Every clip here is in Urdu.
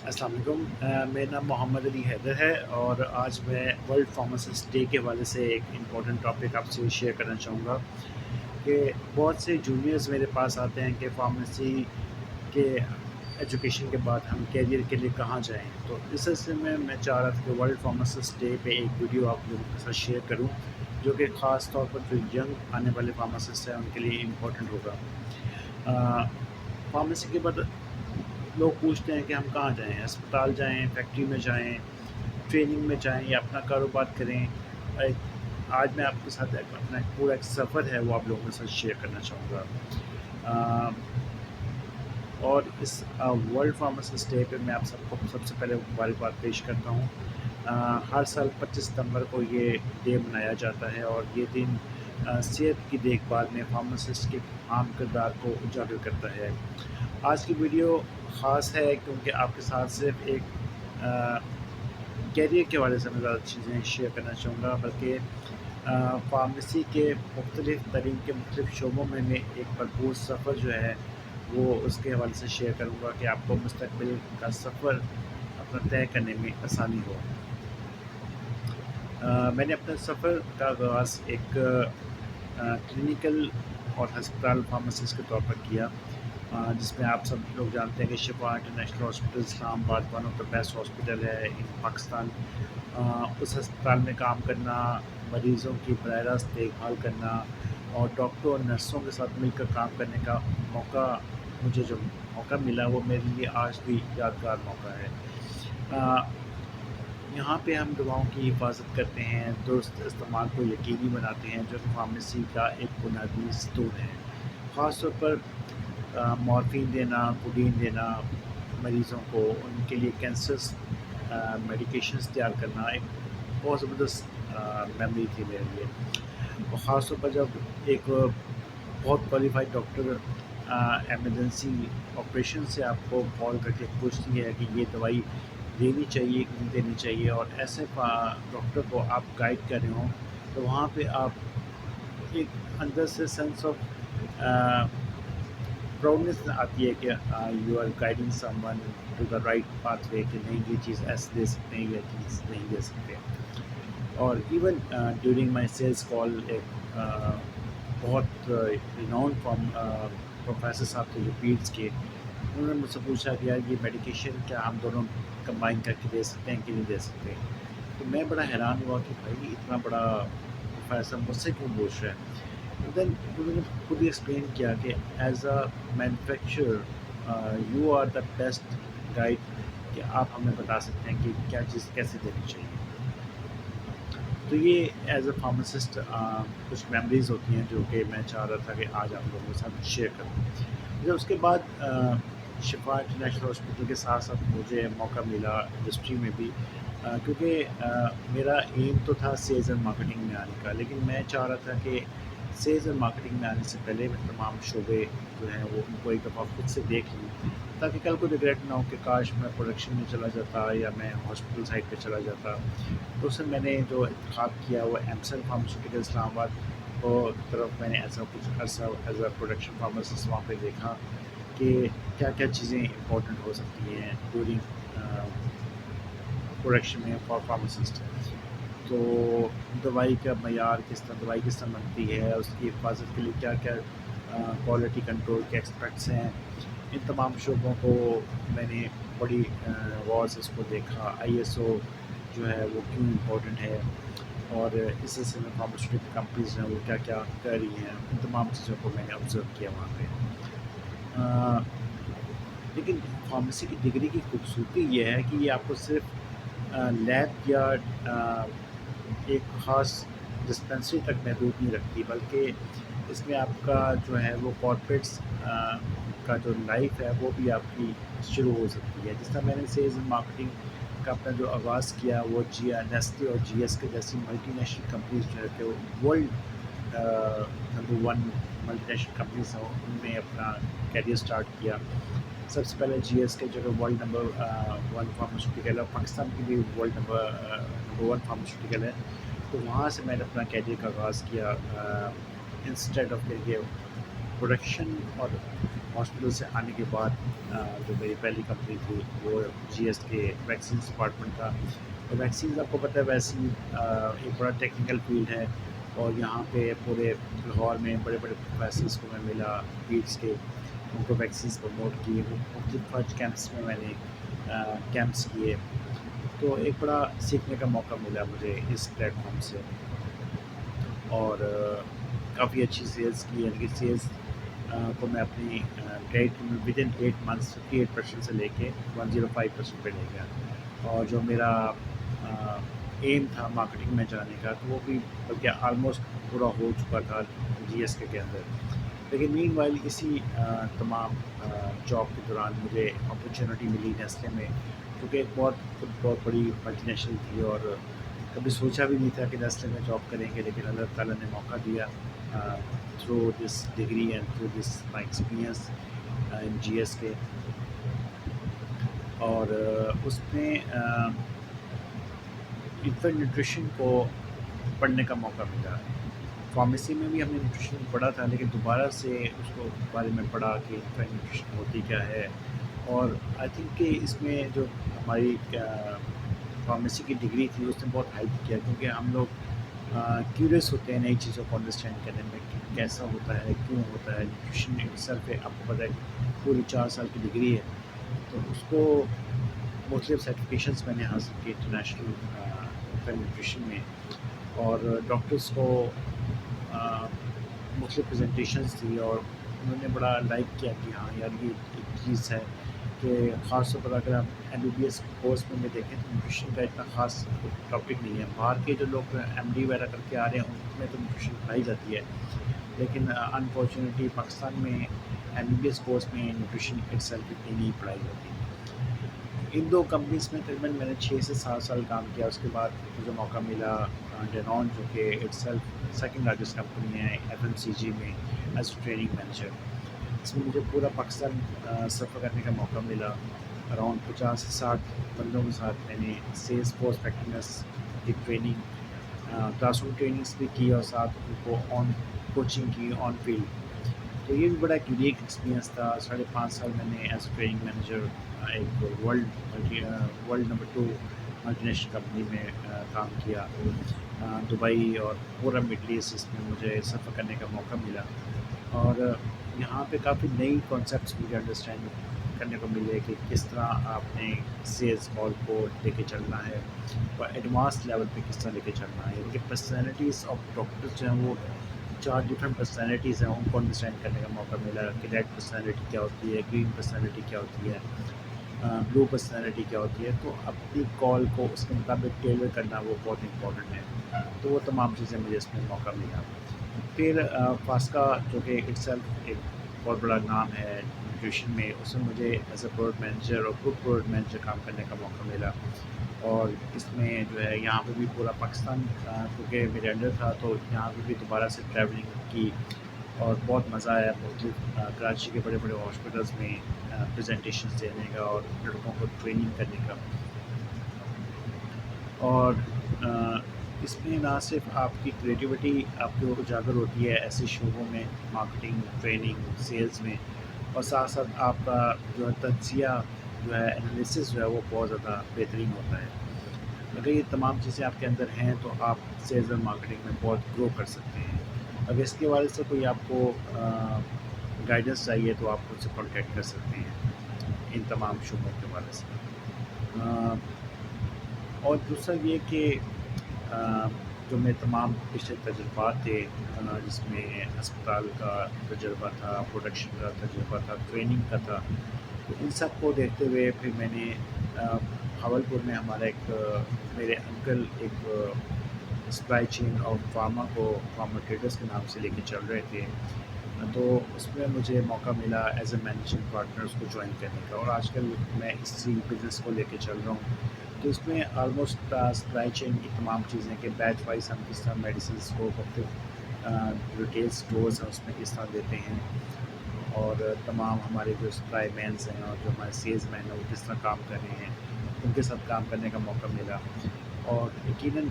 السلام علیکم میرا نام محمد علی حیدر ہے اور آج میں ورلڈ فارماسسٹ ڈے کے حوالے سے ایک امپورٹنٹ ٹاپک آپ سے شیئر کرنا چاہوں گا کہ بہت سے جونیئرز میرے پاس آتے ہیں کہ فارمیسی کے ایجوکیشن کے بعد ہم کیریئر کے لیے کہاں جائیں. تو اس سلسلے میں چاہ رہا تھا کہ ورلڈ فارماسسٹ ڈے پہ ایک ویڈیو آپ لوگوں کے ساتھ شیئر کروں جو کہ خاص طور پر جو ینگ آنے والے فارماسسٹ ہیں ان کے لیے امپورٹنٹ ہوگا. فارمیسی کے بعد لوگ پوچھتے ہیں کہ ہم کہاں جائیں, اسپتال جائیں, فیکٹری میں جائیں, ٹریننگ میں جائیں یا اپنا کاروبار کریں. آج میں آپ کے ساتھ اپنا پورا ایک سفر ہے وہ آپ لوگوں کے ساتھ شیئر کرنا چاہوں گا. اور اس ورلڈ فارماسسٹ ڈے پہ میں آپ سب کو سب سے پہلے مبارکباد پیش کرتا ہوں. ہر سال 25 ستمبر کو یہ ڈے منایا جاتا ہے اور یہ دن صحت کی دیکھ بھال میں فارماسسٹ کے اہم کردار کو اجاگر کرتا ہے. آج کی ویڈیو خاص ہے کیونکہ آپ کے ساتھ صرف ایک کیریئر کے حوالے سے میں زیادہ چیزیں شیئر کرنا چاہوں گا, بلکہ فارمیسی کے مختلف تعلیم کے مختلف شعبوں میں ایک بھرپور سفر جو ہے وہ اس کے حوالے سے شیئر کروں گا کہ آپ کو مستقبل کا سفر اپنا طے کرنے میں آسانی ہو. میں نے اپنے سفر کا آغاز ایک کلینیکل اور ہسپتال فارماسسٹ کے طور پر کیا, جس میں آپ سب لوگ جانتے ہیں کہ شفا انٹرنیشنل ہاسپٹل اسلام آباد one of the best hospital ہے ان پاکستان. اس ہسپتال میں کام کرنا, مریضوں کی براہ راست دیکھ بھال کرنا اور ڈاکٹر اور نرسوں کے ساتھ مل کر کام کرنے کا مجھے جو موقع ملا وہ میرے لیے آج بھی یادگار موقع ہے. یہاں پہ ہم دواؤں کی حفاظت کرتے ہیں, درست استعمال کو یقینی بناتے ہیں, جو کہ فارمیسی کا ایک بنیادی ستون ہے. خاص طور پر مورفین دینا, کوڈین دینا مریضوں کو, ان کے لیے کینسرس میڈیکیشنز تیار کرنا ایک بہت زبردست میموری تھی میرے لیے. اور خاص طور پر جب ایک بہت کوالیفائڈ ڈاکٹر ایمرجنسی آپریشن سے آپ کو کال کر کے پوچھتی ہے کہ یہ دوائی دینی چاہیے کہ نہیں دینی چاہیے, اور ایسے ڈاکٹر کو آپ گائیڈ کر رہے ہوں, تو وہاں پہ آپ ایک اندر سے سینس آف پراؤڈنیس آتی ہے کہ you are guiding someone to the right path way, کہ نہیں یہ چیز ایسے دے سکتے ہیں, یہ چیز نہیں دے سکتے. اور even during my sales call ایک بہت ریناؤنڈ پروفیسر صاحب تھے جو پیڈس کے, انہوں نے مجھ سے پوچھا کہ یار یہ میڈیکیشن کیا ہم دونوں کمبائن کر کے دے سکتے ہیں کہ نہیں دے سکتے. تو میں بڑا حیران ہوا کہ بھائی اتنا بڑا پروفیسر مجھ سے کیوں پوچھ رہا ہے. دین انہوں نے خود ہی ایکسپلین کیا کہ as a manufacturer you are the best guide, کہ آپ ہمیں بتا سکتے ہیں کہ کیا چیز کیسے دینی چاہیے. تو یہ ایز اے فارماسسٹ کچھ میموریز ہوتی ہیں جو کہ میں چاہ رہا تھا کہ آج آپ لوگوں کے ساتھ شیئر کروں. پھر اس کے بعد شفا انٹرنیشنل ہاسپٹل کے ساتھ ساتھ مجھے موقع ملا انڈسٹری میں بھی, کیونکہ میرا ایم تو تھا سیلز اینڈ مارکیٹنگ میں آنے کا, لیکن میں چاہ رہا تھا کہ سیلز اینڈ مارکیٹنگ میں آنے سے پہلے میں تمام شعبے جو ہیں وہ ان کو ایک دفعہ خود سے دیکھ لوں, تاکہ کل کو ریگریٹ نہ ہو کہ کاش میں پروڈکشن میں چلا جاتا یا میں ہاسپٹل سائڈ پہ چلا جاتا. تو اس سے میں نے جو انتخاب کیا وہ ایمسل فارماسیوٹیکل اسلام آباد کو طرف میں نے ایسا کچھ عرصہ ایز اے پروڈکشن فارماسسٹ وہاں پہ دیکھا کہ کیا کیا چیزیں امپورٹنٹ ہو سکتی ہیں ڈیورنگ پروڈکشن میں فار فارماسسٹ. تو دوائی کا معیار کس طرح, دوائی کس طرح بنتی ہے, اس کی حفاظت کے لیے کیا کیا کوالٹی کنٹرول کے ایکسپیکٹس ہیں, ان تمام شعبوں کو میں نے بڑی غور سے اس کو دیکھا. آئی ایس او جو ہے وہ کیوں امپورٹنٹ ہے, اور اس سلسلے میں فارماسیوٹیکل کمپنیز ہیں وہ کیا کیا کر رہی ہیں, ان تمام چیزوں کو میں نے آبزرو کیا وہاں پہ. لیکن فارمیسی کی ڈگری کی خوبصورتی یہ ہے کہ یہ آپ کو صرف لیب یا ایک خاص ڈسپنسری تک محدود نہیں رکھتی, بلکہ اس میں آپ کا جو ہے وہ کارپوریٹس کا جو لائف ہے وہ بھی آپ کی شروع ہو سکتی ہے. جس طرح میں نے سیلز اینڈ مارکیٹنگ کا اپنا جو آغاز کیا وہ نیسلے اور جی ایس کے جیسی ملٹی نیشنل کمپنیز جو ہے کہ world number 1 multi national companies ہیں ان میں اپنا کیریئر اسٹارٹ کیا. سب سے پہلے جی ایس کے جو کہ ورلڈ نمبر 1 فارماسیوٹیکل ہے, پاکستان کی بھی ورلڈ نمبر 1 فارماسیوٹیکل ہے. تو وہاں سے میں نے اپنا کیریئر کا آغاز کیا انسٹیڈ آف کہ پروڈکشن اور ہاسپٹل سے آنے کے بعد جو میری پہلی کمپنی تھی وہ جی ایس کے ویکسینس ڈپارٹمنٹ تھا. اور ویکسینز آپ کو پتہ ہے ویسے ہی ایک بڑا ٹیکنیکل فیلڈ ہے. اور یہاں پہ پورے لاہور میں بڑے بڑے پروفیسرس کو میں ملا پیڈس کے, ان کو ویکسینس پروموٹ کیے, مختلف فرسٹ کیمپس میں نے کیمپس کیے. تو ایک بڑا سیکھنے کا موقع ملا مجھے اس پلیٹ فارم سے. اور کافی اچھی سیلز کی, یعنی کہ سیلز کو میں اپنی ڈیٹ ود ان 8 منتھس 58% سے لے کے 105% پہ لے گیا. اور جو میرا ایم تھا مارکیٹنگ میں جانے کا, تو وہ بھی بلکہ آلموسٹ پورا ہو چکا تھا جی ایس کے اندر. لیکن مین وائل اسی تمام جاب کے دوران مجھے اپرچونیٹی ملی نیسلے میں, کیونکہ ایک بہت بڑی ملٹی نیشنل تھی, اور کبھی سوچا بھی نہیں تھا کہ نیسلے میں جاب کریں گے, لیکن اللہ تعالیٰ نے موقع دیا through this degree and through this my experience in G S کے. اور اس میں انفینٹ نیوٹریشن کو پڑھنے کا موقع ملا. فارمیسی میں بھی ہم نے نیوٹریشن پڑھا تھا, لیکن دوبارہ سے اس کو بارے میں پڑھا کہ انفینٹ نیوٹریشن ہوتی کیا ہے. اور آئی تھنک کہ اس میں جو ہماری فارمیسی کی ڈگری تھی اس نے بہت ہیلپ کیا, کیونکہ ہم لوگ کیوریس ہوتے ہیں نئی چیزوں کو انڈرسٹینڈ کرنے میں کہ کیسا ہوتا ہے, کیوں ہوتا ہے. نیوٹریشن سر پہ آپ کو پتہ ہے پوری 4 سال کی ڈگری ہے, تو اس کو مختلف سرٹیفکیشنس میں نے حاصل کی انٹرنیشنل نیوٹریشن میں. اور ڈاکٹرس کو مختلف پریزنٹیشنس تھی, اور انہوں نے بڑا لائک کیا کہ ہاں یار یہ ایک چیز ہے کہ خاص طور پر اگر آپ M B B S course میں دیکھیں تو نیوٹریشن کا اتنا خاص ٹاپک نہیں ہے. باہر کے جو لوگ ایم ڈی وغیرہ کر کے آ رہے ہیں ان میں تو نیوٹریشن پڑھائی جاتی ہے, لیکن انفارچونیٹلی پاکستان میں M B B S course میں نیوٹریشن اٹ سیلف اتنی نہیں پڑھائی جاتی. ان 2 کمپنیز میں تقریباً میں نے 6 سے 7 سال کام کیا. اس کے بعد مجھے موقع ملا ڈینون, جو کہ it self second largest company ہے ایف ایم سی جی میں, ایز ٹریننگ مینیجر. اس میں مجھے پورا پاکستان سفر کرنے کا موقع ملا. اراؤنڈ 50 سے 60 بندوں کے ساتھ میں نے سیلس فورس ایکٹیونیس کی ٹریننگ, کلاس روم ٹریننگس بھی کی, اور ساتھ ان کو آن کوچنگ کی آن فیلڈ. تو یہ بھی بڑا ایک یونیک ایکسپیرینس تھا. 5.5 سال میں نے ایز اے ٹریننگ مینیجر ایک world number 2 multi national company میں کام کیا. دبئی اور پورا مڈل ایسٹ اس میں مجھے سفر کرنے کا موقع ملا, اور یہاں پہ کافی نئی کانسیپٹس مجھے انڈرسٹینڈ کرنے کو ملے کہ کس طرح آپ نے سیلس کال کو لے کے چلنا ہے, اور ایڈوانس لیول پہ کس طرح لے کے چلنا ہے. کیونکہ پرسنالٹیز آف ڈاکٹرس جو ہیں وہ 4 ڈفرینٹ پرسنالٹیز ہیں, ان کو انڈرسٹینڈ کرنے کا موقع ملا کہ ریڈ پرسنالٹی کیا ہوتی ہے, گرین پرسنالٹی کیا ہوتی ہے, بلو پرسنالٹی کیا ہوتی ہے. تو اپنی کال کو اس کے مطابق ٹیلر کرنا وہ بہت امپورٹنٹ ہے. تو وہ تمام چیزیں مجھے اس میں موقع ملا. پھر فاسکا جو کہ اٹ سیلف ایک بہت بڑا نام ہے نیوٹریشن میں, اس میں مجھے ایز اے پروڈکٹ مینیجر اور گروپ پروڈکٹ مینیجر کام کرنے کا موقع ملا. اور اس میں جو ہے یہاں پہ بھی پورا پاکستان کیونکہ میرے انڈر تھا, تو یہاں پہ بھی دوبارہ سے ٹریولنگ کی, اور بہت مزہ آیا. مختلف کراچی کے بڑے بڑے ہاسپٹلس میں پریزنٹیشنز دینے کا اور لڑکوں کو ٹریننگ کرنے کا. اور اس میں نہ صرف آپ کی کریٹیوٹی آپ کو اجاگر ہوتی ہے ایسے شعبوں میں, مارکیٹنگ, ٹریننگ, سیلز میں, اور ساتھ ساتھ آپ کا جو ہے تجزیہ جو ہے انالیسس جو ہے وہ بہت زیادہ بہترین ہوتا ہے. اگر یہ تمام چیزیں آپ کے اندر ہیں تو آپ سیلز اور مارکیٹنگ میں بہت گرو کر سکتے ہیں. اگر اس کے حوالے سے کوئی آپ کو گائیڈنس چاہیے تو آپ مجھ سے کانٹیکٹ کر سکتے ہیں ان تمام شعبوں کے حوالے سے. اور دوسرا یہ کہ جو میں تمام پچھلے تجربات تھے, جس میں ہسپتال کا تجربہ تھا, پروڈکشن کا تجربہ تھا, ٹریننگ کا تھا, تو ان سب کو دیکھتے ہوئے پھر میں نے بھاولپور میں ہمارا ایک میرے انکل ایک سپلائی چین آف فارما کو فارما ٹریڈرس کے نام سے لے کے چل رہے تھے. تو اس میں مجھے موقع ملا ایز اے مینیجنگ پارٹنر اس کو جوائن کرنے کا, اور آج کل میں اسی بزنس کو لے کے چل رہا ہوں. تو اس میں آلموسٹ سپلائی چین کی تمام چیزیں کہ بیچ وائز ہم کس طرح میڈیسنس کو مختلف ریٹیل اسٹورز ہیں اس میں کس طرح دیتے ہیں, اور تمام ہمارے جو سپلائی مینس ہیں اور جو ہمارے سیلز مین ہیں وہ کس طرح کام کر رہے ہیں, ان کے ساتھ کام کرنے کا موقع ملا. اور یقیناً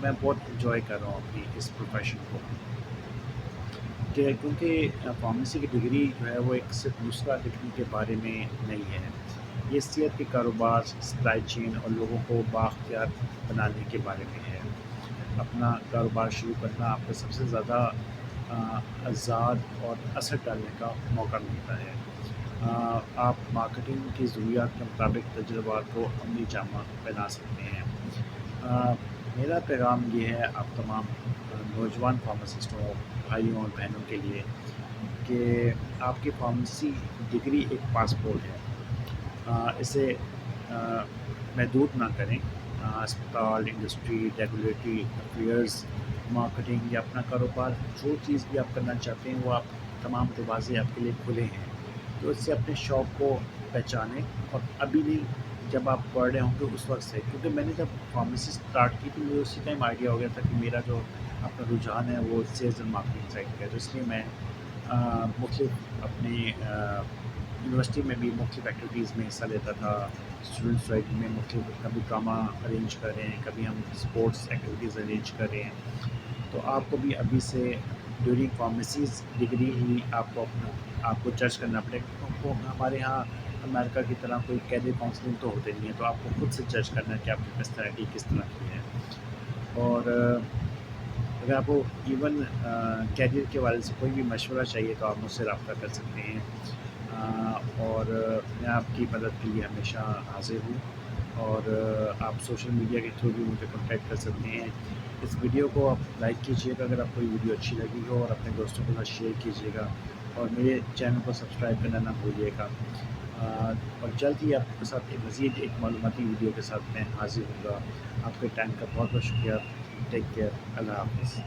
میں بہت انجوائے کر رہا ہوں اپنی اس پروفیشن کو. کہ کیونکہ فارمیسی کی ڈگری جو ہے وہ ایک صرف نسخہ لکھنے کے بارے میں نہیں ہے، یہ صحت کے کاروبار، سپلائی چین اور لوگوں کو بااختیار بنانے کے بارے میں ہے۔ اپنا کاروبار شروع کرنا آپ کو سب سے زیادہ آزاد اور اثر ڈالنے کا موقع ملتا ہے۔ آپ مارکیٹنگ کی ضروریات کے مطابق تجربات کو عملی جامہ پہنا سکتے ہیں۔ آ، میرا پیغام یہ ہے آپ تمام نوجوان فارماسسٹوں، بھائیوں اور بہنوں کے لیے کہ آپ کی فارمیسی ڈگری ایک پاسپورٹ ہے۔ اسے آ، محدود نہ کریں۔ اسپتال، انڈسٹری، ریگولیٹری افیئرز، مارکیٹنگ یا اپنا کاروبار، جو چیز بھی آپ کرنا چاہتے ہیں وہ آپ تمام دروازے آپ کے لیے کھلے ہیں۔ تو اس سے اپنے شوق کو پہچانیں، اور ابھی نہیں، جب آپ پڑھ رہے ہوں گے اس وقت سے، کیونکہ میں نے جب فارمیسی اسٹارٹ کی تھی مجھے اسی ٹائم آئیڈیا ہو گیا تھا کہ میرا جو اپنا رجحان ہے وہ سیلز اینڈ مارکیٹنگ سائڈ کا ہے، تو اس لیے میں مختلف اپنی یونیورسٹی میں بھی مختلف ایکٹیویٹیز میں حصہ لیتا تھا۔ اسٹوڈنٹس رائٹ میں مختلف، کبھی ڈرامہ ارینج کر رہے ہیں، کبھی ہم اسپورٹس ایکٹیویٹیز ارینج کر رہے ہیں۔ تو آپ کو بھی ابھی سے ڈیورنگ فارمیسیز ڈگری ہی آپ کو جج کرنا پڑے گا، کیونکہ ہمارے یہاں امریکہ کی طرح کوئی کیریئر کاؤنسلنگ تو ہوتے نہیں ہے، تو آپ کو خود سے جج کرنا ہے کہ آپ کی پرسنالٹی کس طرح کی ہے۔ اور اگر آپ کو ایون کیریئر کے والے سے کوئی بھی مشورہ چاہیے تو آپ مجھ سے رابطہ کر سکتے ہیں، اور میں آپ کی مدد کے لیے ہمیشہ حاضر ہوں۔ اور آپ سوشل میڈیا کے تھرو بھی مجھے کانٹیکٹ کر سکتے ہیں۔ اس ویڈیو کو آپ لائک کیجیے گا اگر آپ کو یہ ویڈیو اچھی لگی ہو، اور اپنے دوستوں کے ساتھ شیئر کیجیے گا، اور میرے چینل کو سبسکرائب کرنا نہ بھولیے گا۔ اور جلد ہی آپ کے ساتھ ایک مزید ایک معلوماتی ویڈیو کے ساتھ میں حاضر ہوں گا۔ آپ کے ٹائم کا بہت بہت شکریہ۔ ٹیک کیئر، اللہ حافظ۔